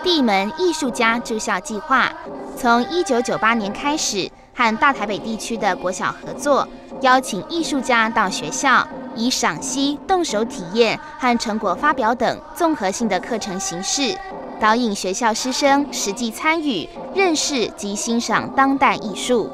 地门艺术家驻校计划从1998年开始，和大台北地区的国小合作，邀请艺术家到学校，以赏析、动手体验和成果发表等综合性的课程形式，导引学校师生实际参与、认识及欣赏当代艺术。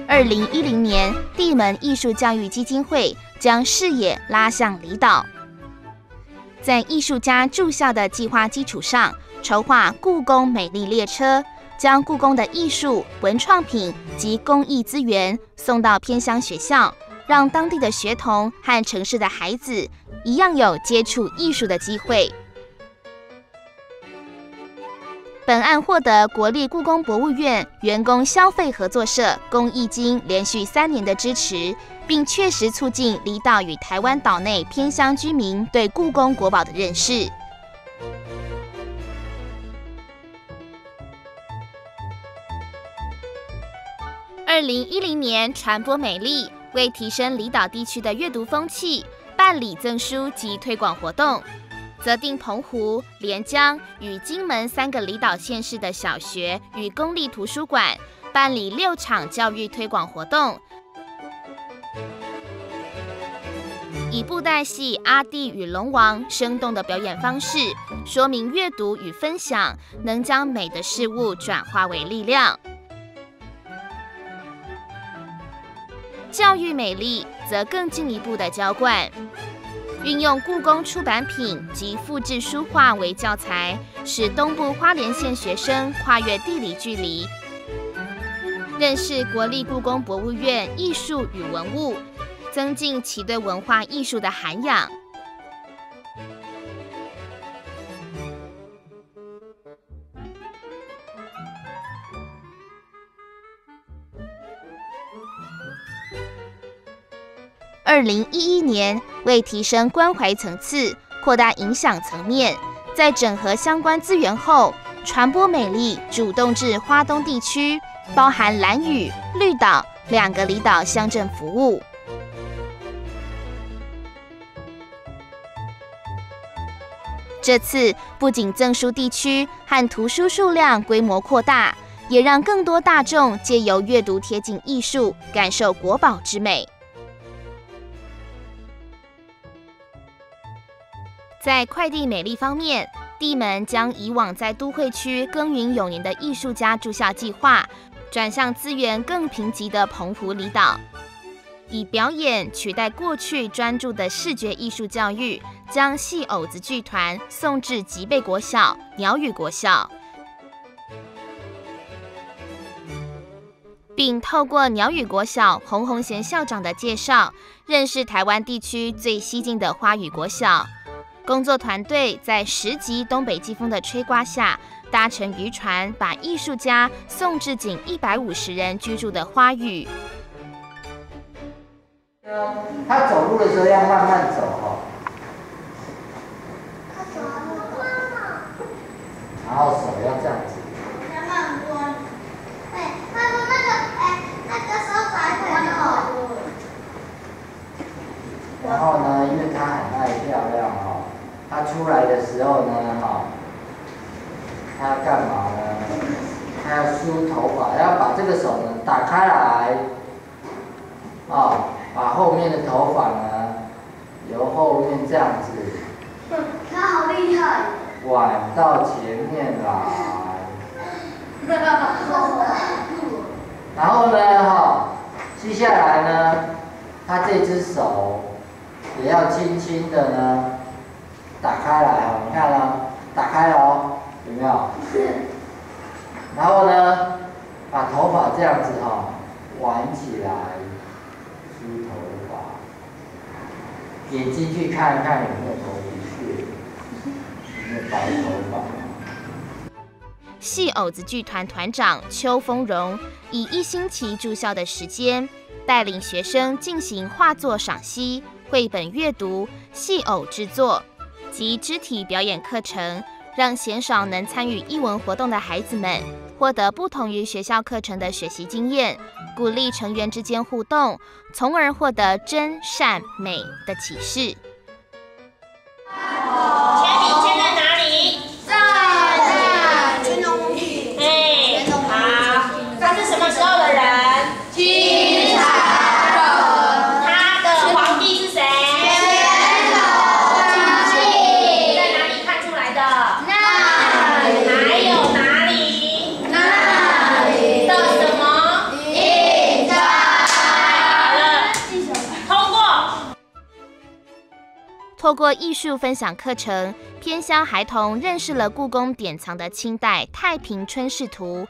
2010年，地门艺术教育基金会将视野拉向离岛，在艺术家驻校的计划基础上，筹划故宫美丽列车，将故宫的艺术、文创品及工艺资源送到偏乡学校，让当地的学童和城市的孩子一样有接触艺术的机会。本案获得国立故宫博物院员工消费合作社公益金连续3年的支持，并确实促进离岛与台湾岛内偏乡居民对故宫国宝的认识。2010年，传播美丽为提升离岛地区的阅读风气，办理赠书及推广活动。则定澎湖、连江与金门3个离岛县市的小学与公立图书馆办理6场教育推广活动，以布袋戏《阿弟与龙王》生动的表演方式，说明阅读与分享能将美的事物转化为力量。教育美丽则更进一步的浇灌。运用故宫出版品及复制书画为教材，使东部花莲县学生跨越地理距离，认识国立故宫博物院艺术与文物，增进其对文化艺术的涵养。2011年，为提升关怀层次、扩大影响层面，在整合相关资源后，传播美丽主动至花东地区，包含兰屿、绿岛2个离岛乡镇服务。这次不仅赠书地区和图书数量规模扩大，也让更多大众借由阅读贴近艺术，感受国宝之美。在快递美丽方面，地门将以往在都会区耕耘有年的艺术家驻校计划，转向资源更贫瘠的澎湖离岛，以表演取代过去专注的视觉艺术教育，将戏偶子剧团送至吉备国小、鸟语国小，并透过鸟语国小洪洪贤校长的介绍，认识台湾地区最西近的花语国小。工作团队在10级东北季风的吹刮下，搭乘渔船，把艺术家送至仅150人居住的花语。他走路的时候要慢慢走哦，然后手要这样子。然后呢，因为他很爱漂亮哦，他出来的时候呢，他要干嘛呢？他要梳头发，要把这个手呢打开来，把后面的头发呢由后面这样子，他好厉害，挽到前面来。然后呢，接下来呢，他这只手也要轻轻的呢打开来哦，你看哦，打开了哦，有没有？然后呢，把头发这样子挽起来，梳头发，眼睛去看看有没有头皮屑，有没有白头发。戏偶子剧团团长邱丰荣以1星期住校的时间，带领学生进行画作赏析、绘本阅读、戏偶制作及肢体表演课程，让鲜少能参与艺文活动的孩子们获得不同于学校课程的学习经验，鼓励成员之间互动，从而获得真善美的启示。铅笔签在哪里？在乾隆帝。哎，好，他是什么时候的人？清朝人。他的皇帝是谁？乾隆帝。在哪里看出来的？那里。还有哪里？那里。的什么？印章。好了，通过。透过艺术分享课程，偏乡孩童认识了故宫典藏的清代《太平春世图》，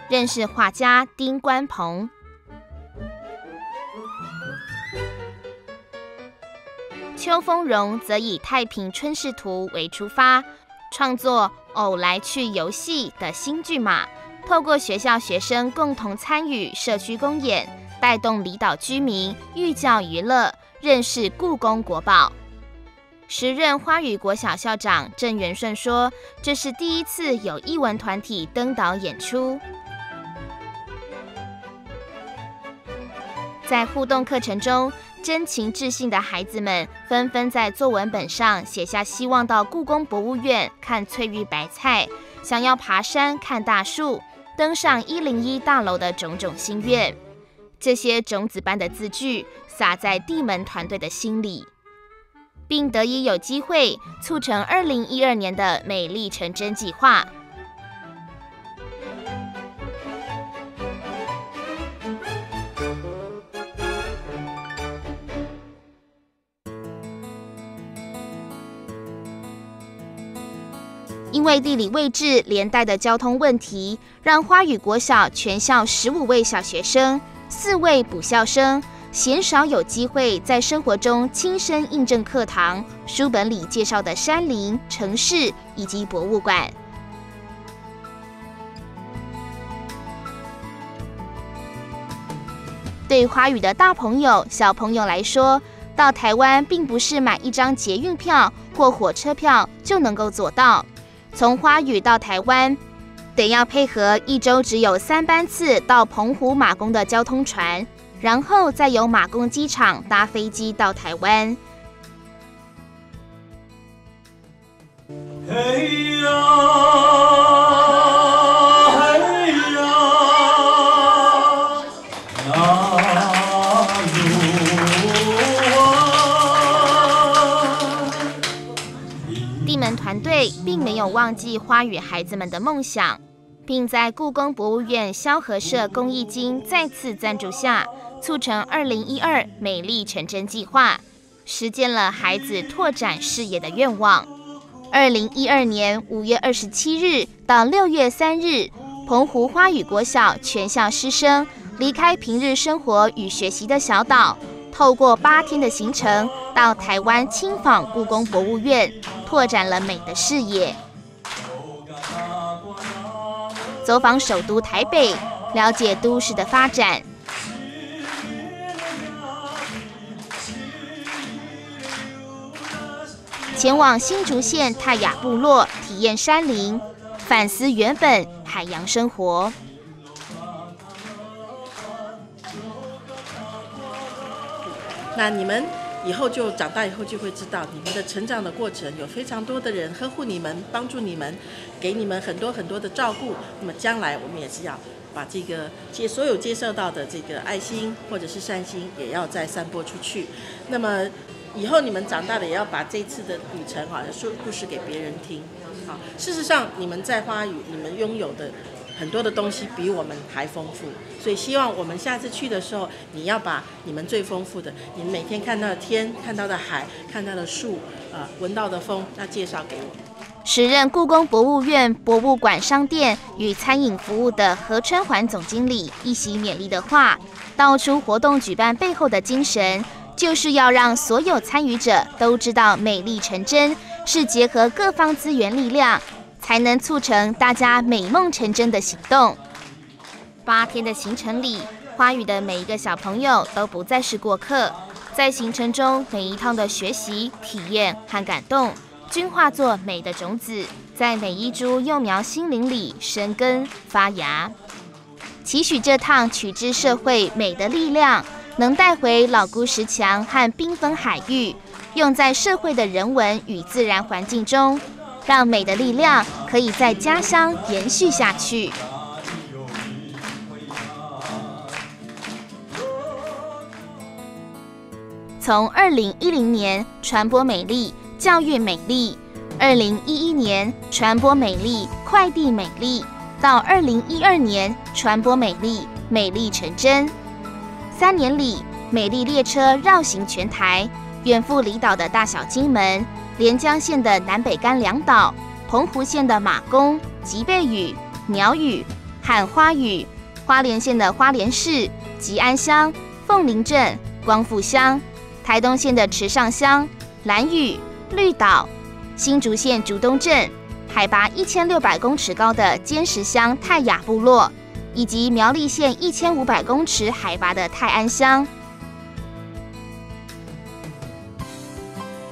认识画家丁关鹏。邱丰荣则以《太平春世图》为出发，创作偶来去游戏的新剧码，透过学校学生共同参与社区公演，带动离岛居民寓教于乐，认识故宫国宝。时任花语国小校长郑元顺说，这是第一次有艺文团体登岛演出。在互动课程中，真情至性的孩子们纷纷在作文本上写下希望到故宫博物院看翠玉白菜，想要爬山看大树，登上101大楼的种种心愿。这些种子般的字句洒在地门团队的心里，并得以有机会促成2012年的美丽成真计划。因为地理位置连带的交通问题，让花语国小全校15位小学生、4位补校生鲜少有机会在生活中亲身印证课堂、书本里介绍的山林、城市以及博物馆。对花语的大朋友、小朋友来说，到台湾并不是买一张捷运票或火车票就能够做到。从花语到台湾，得要配合1周只有3班次到澎湖马公的交通船，然后再由马公机场搭飞机到台湾。嘿呀，嘿呀，那路啊！地门团队并没有忘记花语孩子们的梦想，并在故宫博物院萧和社公益金再次赞助下，促成2012美丽成真计划，实践了孩子拓展视野的愿望。2012年5月27日到6月3日，澎湖花语国小全校师生离开平日生活与学习的小岛，透过8天的行程到台湾亲访故宫博物院，拓展了美的视野。走访首都台北，了解都市的发展。前往新竹县泰雅部落体验山林，反思原本海洋生活。那你们以后就长大以后就会知道，你们的成长的过程有非常多的人呵护你们、帮助你们，给你们很多很多的照顾。那么将来我们也是要把这个所有接受到的这个爱心或者是善心，也要再散播出去。那么以后你们长大了，也要把这次的旅程说故事给别人听。好，事实上你们在花语，你们拥有的很多的东西比我们还丰富，所以希望我们下次去的时候，你要把你们最丰富的，你们每天看到的天、看到的海、看到的树、闻到的风，要介绍给我。时任故宫博物院博物馆商店与餐饮服务的何春环总经理一席勉励的话，道出活动举办背后的精神，就是要让所有参与者都知道美丽成真是结合各方资源力量，才能促成大家美梦成真的行动。8天的行程里，花语的每一个小朋友都不再是过客，在行程中每一趟的学习、体验和感动，均化作美的种子，在每一株幼苗心灵里生根发芽。期许这趟取之社会美的力量，能带回老姑石墙和缤纷海域，用在社会的人文与自然环境中，让美的力量可以在家乡延续下去。从2010年传播美丽、教育美丽，2011年传播美丽、快递美丽，到2012年传播美丽、美丽成真。3年里，美丽列车绕行全台，远赴离岛的大小金门、连江县的南北竿两岛、澎湖县的马公、吉贝屿、鸟屿和花屿，花莲县的花莲市、吉安乡、凤林镇、光复乡，台东县的池上乡、兰屿、绿岛，新竹县竹东镇，海拔1600公尺高的尖石乡泰雅部落，以及苗栗县1500公尺海拔的泰安乡。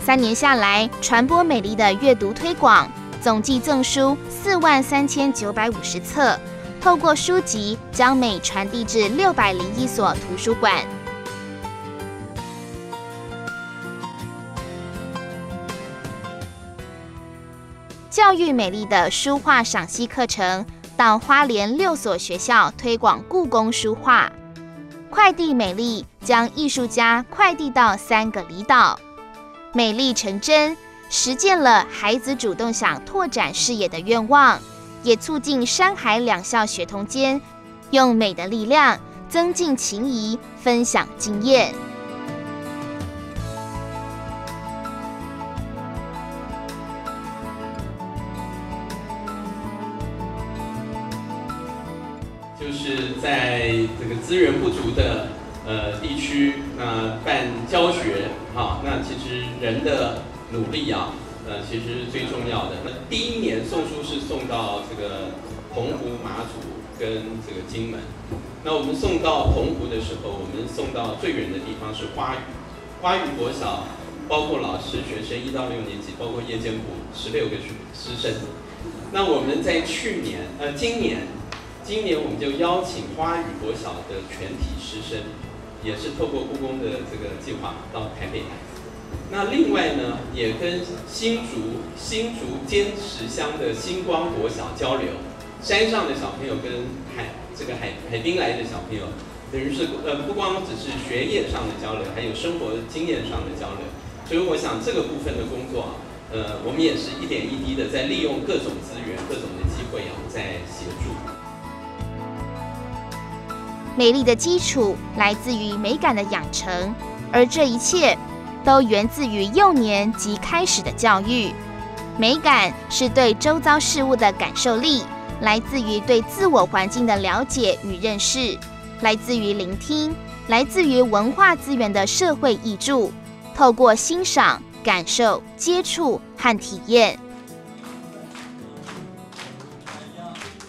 3年下来，传播美丽的阅读推广，总计赠书43950册，透过书籍将美传递至601所图书馆。教育美丽的书画赏析课程，到花莲6所学校推广故宫书画。快递美丽将艺术家快递到3个离岛，美丽成真，实践了孩子主动想拓展视野的愿望，也促进山海2校学童间用美的力量增进情谊，分享经验。就是在这个资源不足的地区，办教学那其实人的努力其实是最重要的。那第1年送书是送到这个澎湖、马祖跟这个金门。那我们送到澎湖的时候，我们送到最远的地方是花屿。花屿国小包括老师、学生1到6年级，包括夜间部16个师生。那我们在今年我们就邀请花屿国小的全体师生，也是透过故宫的这个计划到台北来。那另外呢，也跟新竹尖石乡的星光国小交流，山上的小朋友跟海滨来的小朋友，等于是不光只是学业上的交流，还有生活经验上的交流。所以我想这个部分的工作我们也是一点一滴的在利用各种资源、各种的机会在协助。美丽的基础来自于美感的养成，而这一切都源自于幼年即开始的教育。美感是对周遭事物的感受力，来自于对自我环境的了解与认识，来自于聆听，来自于文化资源的社会挹注，透过欣赏、感受、接触和体验。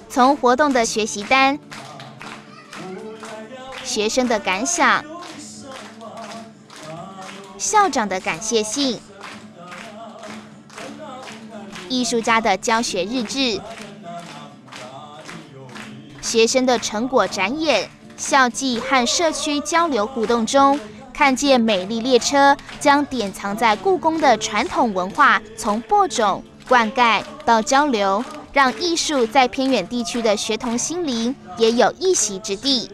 从活动的学习单、学生的感想、校长的感谢信、艺术家的教学日志、学生的成果展演、校际和社区交流互动中，看见美丽列车将典藏在故宫的传统文化从播种、灌溉到交流，让艺术在偏远地区的学童心灵也有一席之地。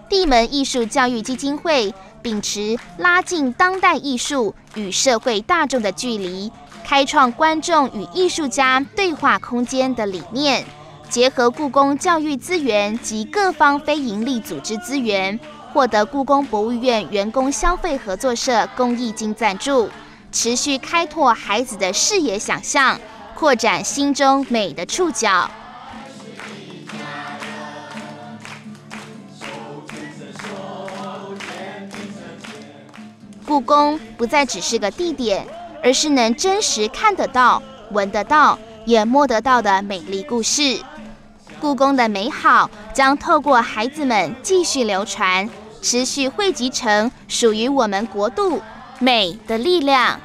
地门艺术教育基金会秉持拉近当代艺术与社会大众的距离，开创观众与艺术家对话空间的理念，结合故宫教育资源及各方非营利组织资源，获得故宫博物院员工消费合作社公益金赞助，持续开拓孩子的视野想象，扩展心中美的触角。故宫不再只是个地点，而是能真实看得到、闻得到、也摸得到的美丽故事。故宫的美好将透过孩子们继续流传，持续汇集成属于我们国度美的力量。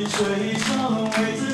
水上为